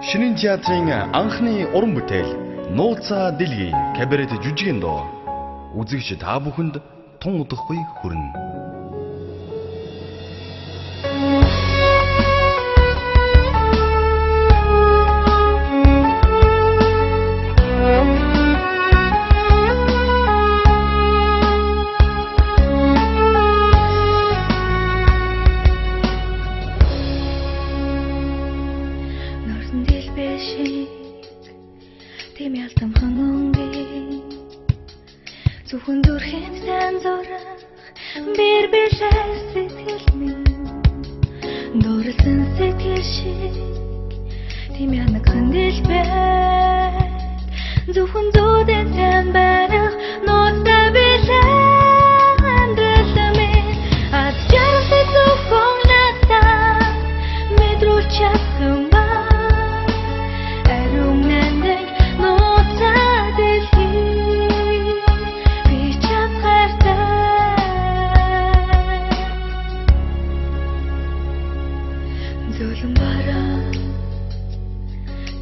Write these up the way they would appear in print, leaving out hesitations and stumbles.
Шинийн театрын анхны уран бүтээл Нууцаа дэлгий кабарет жүжигэн доо үзэгч та бүхэнд тун удахгүй хүрнэ. Тийм ялтамхан өнгийн зөвхөн зүрхэнд сан зурах бэр бэлээ сэтгэл минь дурлсан сэтгэл шиг тийм янаг хандил байт зөвхөн зүудэн сан барах нууцтай бэлээ амьдрал минь ад жаргал зөвхөн надаа мэдрүүлж чадсан Зөөлөн бараа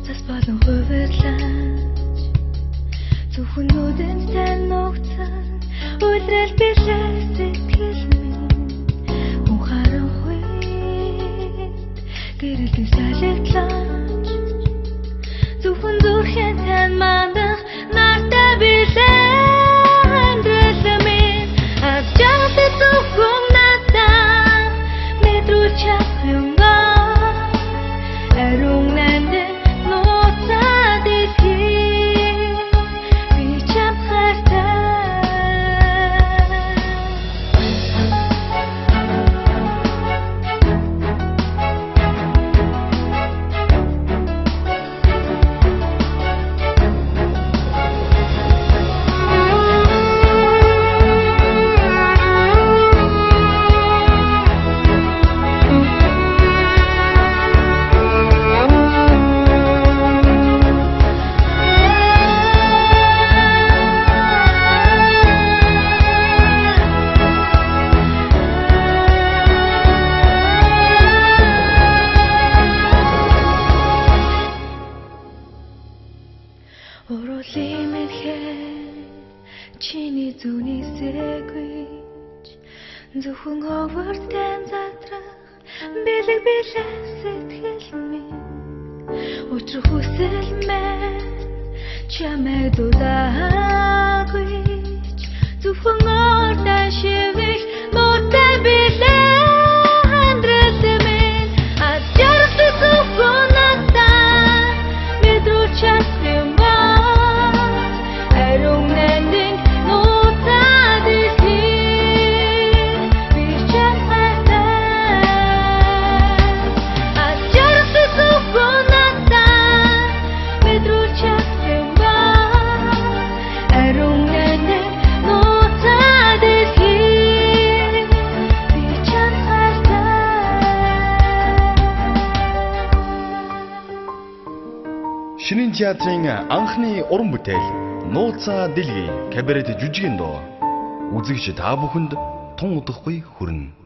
цас болон хувирлаж зөвхөн нүдэн сан нууцсан үлрэл бэлээ сэтгэл минь хүн харанхуй гэрэлтэн салиглаж зөвхөн зүрхэн тань мандах нартай бэлээ амьдрал минь аз жаргал зөвхөн надаа мэдрүүлж чадсан Чиний зүний сэгвич зөвхөн ховортэн задрах бэлэг бэлээ сэтгэл минь учрах хүсэл мэн чамайг дуудаагүйч зөвхөн ордон шивэх нууцтай бэлээ амьдрал минь аз жаргал зөвхөн надаа мэдрүүлж чадсан Шинийн театрын анхны уран бүтээл Нууцаа дэлгий кабарет жүжигэн доо үзэгч та бүхэнд тун удахгүй хүрнэ.